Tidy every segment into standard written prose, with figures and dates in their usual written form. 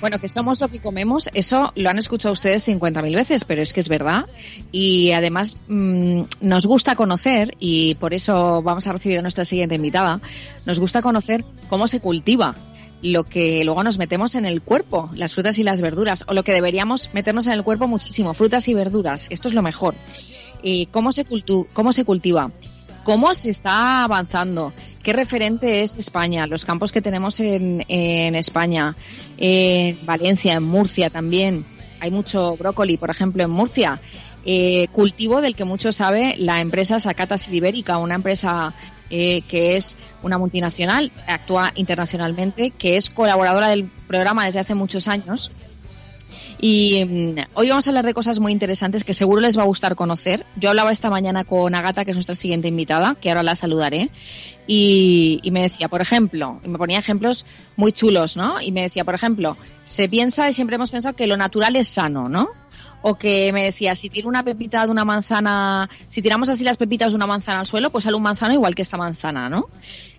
Bueno, que somos lo que comemos, eso lo han escuchado ustedes 50.000 veces, pero es que es verdad. Y además nos gusta conocer, y por eso vamos a recibir a nuestra siguiente invitada, nos gusta conocer cómo se cultiva lo que luego nos metemos en el cuerpo, las frutas y las verduras, o lo que deberíamos meternos en el cuerpo muchísimo, frutas y verduras. Esto es lo mejor. ¿Cómo se cultiva? ¿Cómo se está avanzando? ¿Qué referente es España? Los campos que tenemos en España, en Valencia, en Murcia también. Hay mucho brócoli, por ejemplo, en Murcia. Cultivo del que mucho sabe la empresa Sacatas Ibérica, una empresa que es una multinacional, actúa internacionalmente, que es colaboradora del programa desde hace muchos años. Y hoy vamos a hablar de cosas muy interesantes que seguro les va a gustar conocer. Yo hablaba esta mañana con Agata, que es nuestra siguiente invitada, que ahora la saludaré, y me decía, por ejemplo, y me ponía ejemplos muy chulos, ¿no? Y me decía, por ejemplo, se piensa y siempre hemos pensado que lo natural es sano, ¿no? O que me decía, si tiro una pepita de una manzana, si tiramos así las pepitas de una manzana al suelo, pues sale un manzano igual que esta manzana, ¿no?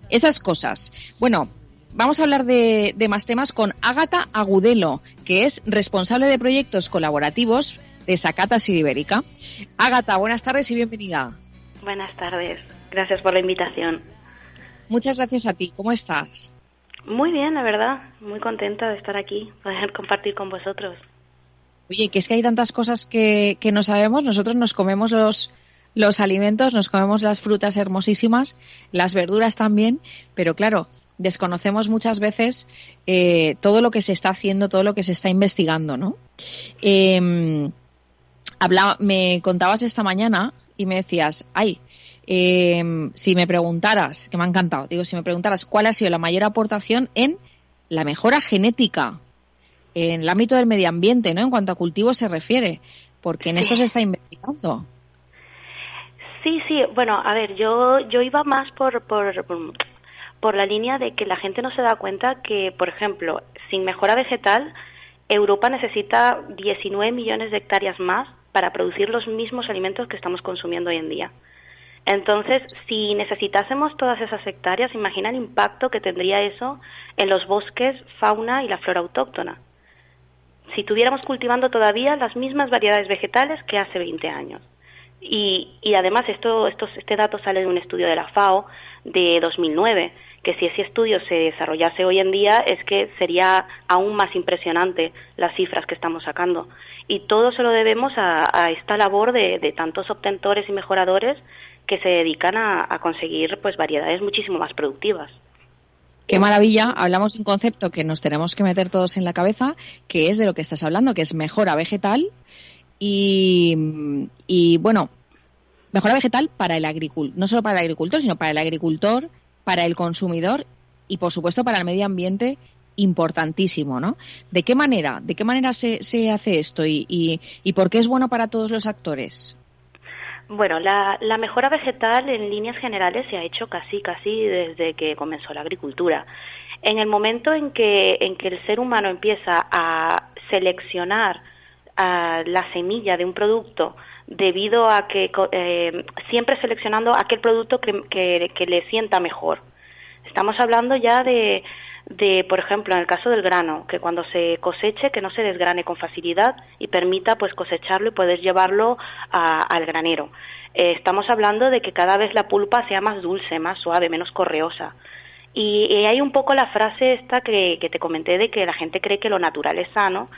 Esas cosas. Bueno, vamos a hablar de más temas con Ágata Agudelo, que es responsable de proyectos colaborativos de Sacatas Ibérica. Ágata, buenas tardes y bienvenida. Buenas tardes, gracias por la invitación. Muchas gracias a ti, ¿cómo estás? Muy bien, la verdad, muy contenta de estar aquí, poder compartir con vosotros. Oye, que es que hay tantas cosas que no sabemos. Nosotros nos comemos los alimentos, nos comemos las frutas hermosísimas, las verduras también, pero claro, desconocemos muchas veces todo lo que se está haciendo, todo lo que se está investigando, ¿no? Me contabas esta mañana y me decías, si me preguntaras, que me ha encantado, digo, si me preguntaras cuál ha sido la mayor aportación en la mejora genética en el ámbito del medio ambiente, ¿no? En cuanto a cultivo se refiere, porque en esto se está investigando. Sí, bueno, a ver, yo iba más por la línea de que la gente no se da cuenta que, por ejemplo, sin mejora vegetal, Europa necesita 19 millones de hectáreas más para producir los mismos alimentos que estamos consumiendo hoy en día. Entonces, si necesitásemos todas esas hectáreas, imagina el impacto que tendría eso en los bosques, fauna y la flora autóctona. Si estuviéramos cultivando todavía las mismas variedades vegetales que hace 20 años. Y además este dato sale de un estudio de la FAO de 2009, que si ese estudio se desarrollase hoy en día es que sería aún más impresionante las cifras que estamos sacando. Y todo se lo debemos a esta labor de tantos obtentores y mejoradores que se dedican a conseguir pues variedades muchísimo más productivas. Qué maravilla, hablamos de un concepto que nos tenemos que meter todos en la cabeza, que es de lo que estás hablando, que es mejora vegetal y bueno, mejora vegetal para el agricultor, no solo para el agricultor, sino para el agricultor, para el consumidor y por supuesto para el medio ambiente, importantísimo, ¿no? ¿De qué manera se hace esto y por qué es bueno para todos los actores? Bueno, la mejora vegetal en líneas generales se ha hecho casi desde que comenzó la agricultura. En el momento en que el ser humano empieza a seleccionar la semilla de un producto debido a que siempre seleccionando aquel producto que le sienta mejor. Estamos hablando ya de, por ejemplo, en el caso del grano, que cuando se coseche, que no se desgrane con facilidad y permita pues cosecharlo y poder llevarlo al granero. Estamos hablando de que cada vez la pulpa sea más dulce, más suave, menos correosa. Y hay un poco la frase esta que te comenté de que la gente cree que lo natural es sano,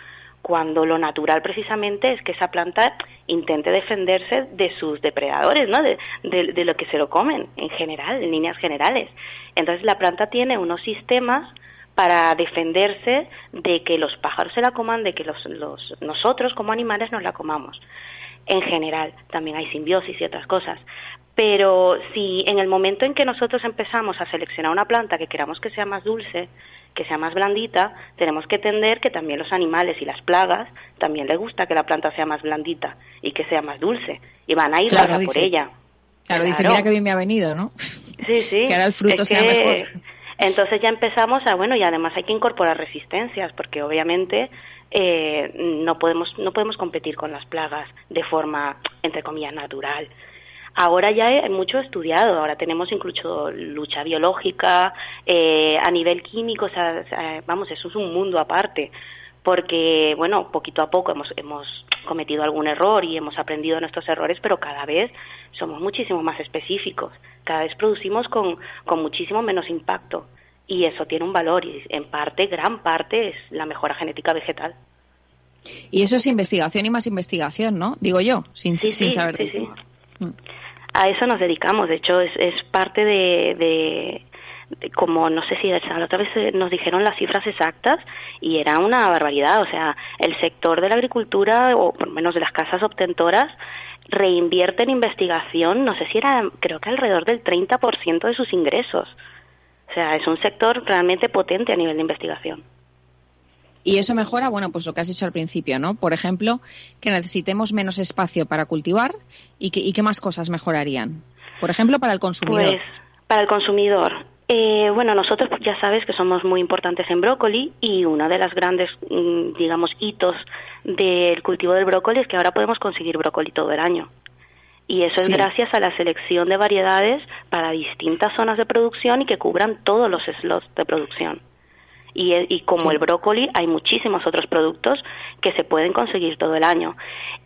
cuando lo natural precisamente es que esa planta intente defenderse de sus depredadores, ¿no? De lo que se lo comen en general, en líneas generales. Entonces la planta tiene unos sistemas para defenderse de que los pájaros se la coman, de que nosotros como animales nos la comamos. En general, también hay simbiosis y otras cosas. Pero si en el momento en que nosotros empezamos a seleccionar una planta que queramos que sea más dulce, que sea más blandita, tenemos que entender que también los animales y las plagas también les gusta que la planta sea más blandita y que sea más dulce, y van a ir por ella. Claro, dice, mira qué bien me ha venido, ¿no? Sí. Que ahora el fruto sea mejor. Entonces ya empezamos y además hay que incorporar resistencias, porque obviamente no podemos competir con las plagas de forma, entre comillas, natural. Ahora ya hay mucho estudiado, ahora tenemos incluso lucha biológica, a nivel químico, eso es un mundo aparte, porque, bueno, poquito a poco hemos cometido algún error y hemos aprendido nuestros errores, pero cada vez somos muchísimo más específicos, cada vez producimos con muchísimo menos impacto, y eso tiene un valor, y en parte, gran parte, es la mejora genética vegetal. Y eso es investigación y más investigación, ¿no? Digo yo, sin saber. Sí. A eso nos dedicamos. De hecho, es parte de como, no sé si la otra vez nos dijeron las cifras exactas, y era una barbaridad. O sea, el sector de la agricultura, o por lo menos de las casas obtentoras, reinvierte en investigación, no sé si era, creo que alrededor del 30% de sus ingresos. O sea, es un sector realmente potente a nivel de investigación. Y eso mejora, bueno, pues lo que has dicho al principio, ¿no? Por ejemplo, que necesitemos menos espacio para cultivar, y qué más cosas mejorarían. Por ejemplo, para el consumidor. Pues, para el consumidor. Bueno, nosotros ya sabes que somos muy importantes en brócoli, y una de las grandes, digamos, hitos del cultivo del brócoli es que ahora podemos conseguir brócoli todo el año. Y eso es gracias a la selección de variedades para distintas zonas de producción y que cubran todos los slots de producción. Y como el brócoli, hay muchísimos otros productos que se pueden conseguir todo el año.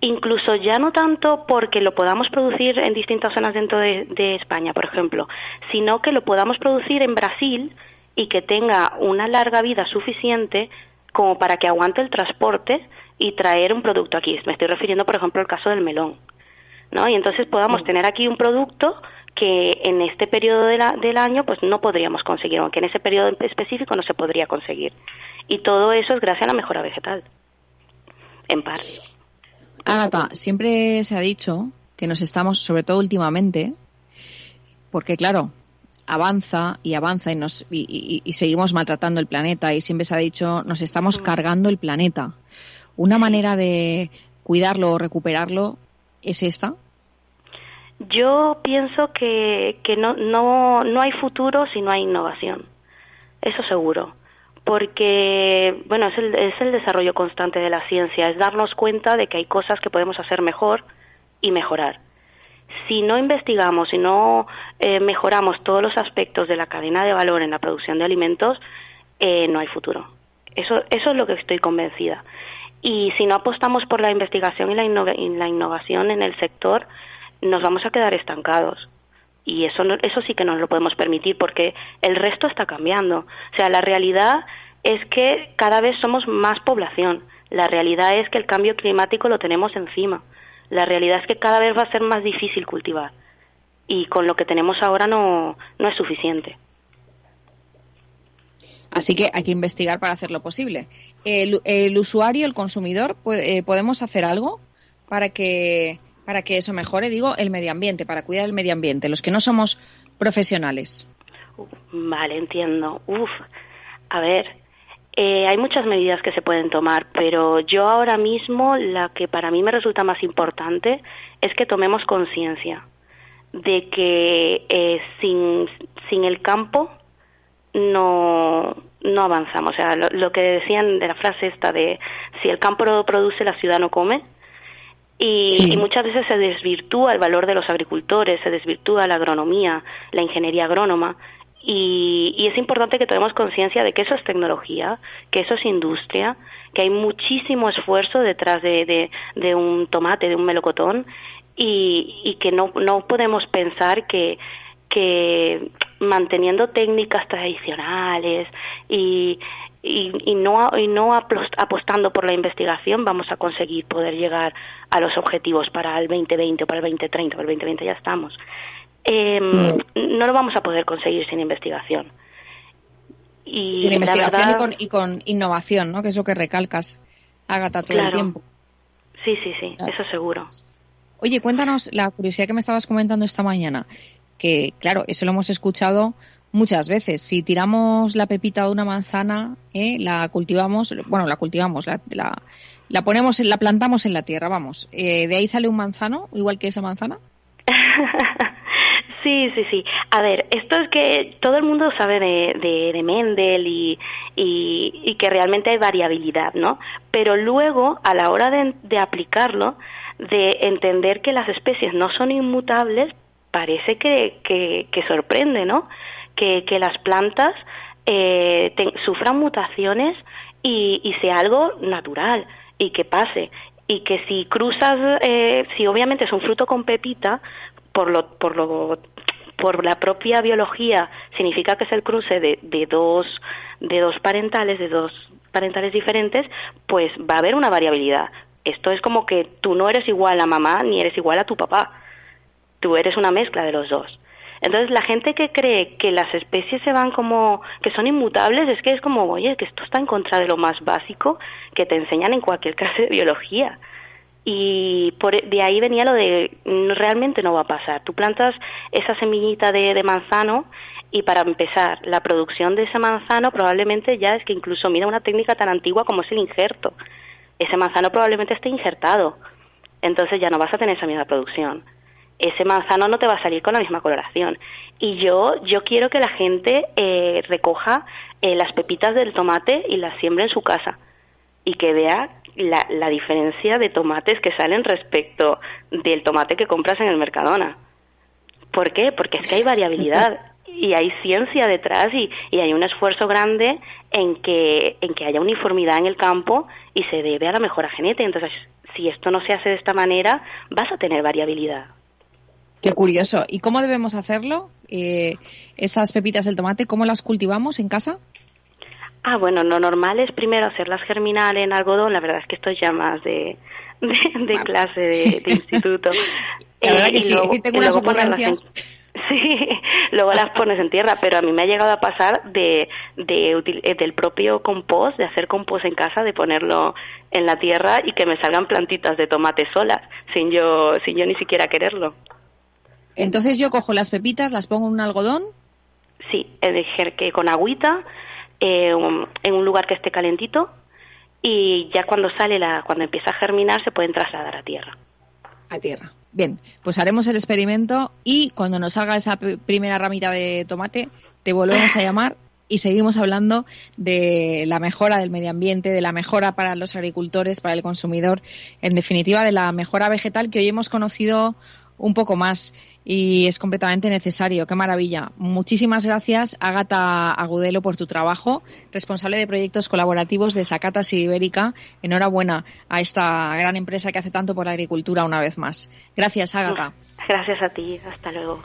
Incluso ya no tanto porque lo podamos producir en distintas zonas dentro de España, por ejemplo, sino que lo podamos producir en Brasil y que tenga una larga vida suficiente como para que aguante el transporte y traer un producto aquí. Me estoy refiriendo, por ejemplo, al caso del melón, ¿no? Y entonces podamos tener aquí un producto que en este periodo del año pues no podríamos conseguir, aunque en ese periodo específico no se podría conseguir. Y todo eso es gracias a la mejora vegetal, en parte. Ágata, siempre se ha dicho que nos estamos, sobre todo últimamente, porque claro, avanza y seguimos maltratando el planeta, y siempre se ha dicho, nos estamos cargando el planeta. ¿Una manera de cuidarlo o recuperarlo es esta? Yo pienso que no hay futuro si no hay innovación, eso seguro, porque bueno, es el desarrollo constante de la ciencia, es darnos cuenta de que hay cosas que podemos hacer mejor y mejorar. Si no investigamos, si no mejoramos todos los aspectos de la cadena de valor en la producción de alimentos, no hay futuro. Eso es lo que estoy convencida. Y si no apostamos por la investigación y la innovación en el sector, nos vamos a quedar estancados, y eso sí que no nos lo podemos permitir, porque el resto está cambiando. O sea, la realidad es que cada vez somos más población, la realidad es que el cambio climático lo tenemos encima, la realidad es que cada vez va a ser más difícil cultivar, y con lo que tenemos ahora no es suficiente. Así que hay que investigar para hacerlo posible. El usuario, el consumidor, ¿podemos hacer algo para que eso mejore, digo, el medio ambiente, para cuidar el medio ambiente, los que no somos profesionales? Vale, entiendo. A ver, hay muchas medidas que se pueden tomar, pero yo ahora mismo la que para mí me resulta más importante es que tomemos conciencia de que sin el campo no avanzamos. O sea, lo que decían de la frase esta de si el campo no produce, la ciudad no come. Y muchas veces se desvirtúa el valor de los agricultores, se desvirtúa la agronomía, la ingeniería agrónoma, y es importante que tomemos conciencia de que eso es tecnología, que eso es industria, que hay muchísimo esfuerzo detrás de un tomate, de un melocotón, y que no podemos pensar que manteniendo técnicas tradicionales y no apostando por la investigación vamos a conseguir poder llegar a los objetivos para el 2020 o para el 2030, para el 2020 ya estamos. No lo vamos a poder conseguir sin investigación. Sin investigación y con innovación, ¿no? Que es lo que recalcas, Ágata, todo el tiempo. Sí, eso seguro. Oye, cuéntanos la curiosidad que me estabas comentando esta mañana, que claro, eso lo hemos escuchado muchas veces. Si tiramos la pepita de una manzana, la cultivamos, la ponemos, la plantamos en la tierra, vamos. ¿De ahí sale un manzano, igual que esa manzana? Sí. A ver, esto es que todo el mundo sabe de Mendel y que realmente hay variabilidad, ¿no? Pero luego, a la hora de aplicarlo, de entender que las especies no son inmutables, parece que sorprende, ¿no? Que las plantas sufran mutaciones y sea algo natural y que pase. Y que si cruzas, si obviamente es un fruto con pepita, por la propia biología significa que es el cruce de dos parentales diferentes, pues va a haber una variabilidad. Esto es como que tú no eres igual a mamá ni eres igual a tu papá. Tú eres una mezcla de los dos. Entonces, la gente que cree que las especies se van como, que son inmutables, es que es como, oye, que esto está en contra de lo más básico que te enseñan en cualquier clase de biología. Y de ahí venía lo de, realmente no va a pasar. Tú plantas esa semillita de manzano y para empezar, la producción de ese manzano probablemente ya es que incluso mira una técnica tan antigua como es el injerto. Ese manzano probablemente esté injertado, entonces ya no vas a tener esa misma producción. Ese manzano no te va a salir con la misma coloración. Y yo quiero que la gente recoja las pepitas del tomate y las siembre en su casa y que vea la diferencia de tomates que salen respecto del tomate que compras en el Mercadona. ¿Por qué? Porque es que hay variabilidad y hay ciencia detrás y hay un esfuerzo grande en que haya uniformidad en el campo y se debe a la mejora genética. Entonces, si esto no se hace de esta manera, vas a tener variabilidad. Qué curioso. ¿Y cómo debemos hacerlo? Esas pepitas del tomate, ¿cómo las cultivamos en casa? Bueno, lo normal es primero hacerlas germinar en algodón. La verdad es que esto es ya más de clase de instituto. La verdad que sí, luego, que tengo unas ocurrencias. Sí, luego las pones en tierra, pero a mí me ha llegado a pasar del propio compost, de hacer compost en casa, de ponerlo en la tierra y que me salgan plantitas de tomate solas, sin yo ni siquiera quererlo. Entonces yo cojo las pepitas, las pongo en un algodón. Sí, que con agüita, en un lugar que esté calentito, y ya cuando empieza a germinar se pueden trasladar a tierra. A tierra. Bien, pues haremos el experimento y cuando nos salga esa primera ramita de tomate te volvemos a llamar y seguimos hablando de la mejora del medio ambiente, de la mejora para los agricultores, para el consumidor, en definitiva de la mejora vegetal que hoy hemos conocido un poco más y es completamente necesario. ¡Qué maravilla! Muchísimas gracias, Ágata Agudelo, por tu trabajo, responsable de proyectos colaborativos de Sacatas Ibérica. Enhorabuena a esta gran empresa que hace tanto por la agricultura una vez más. Gracias, Ágata. Gracias a ti. Hasta luego.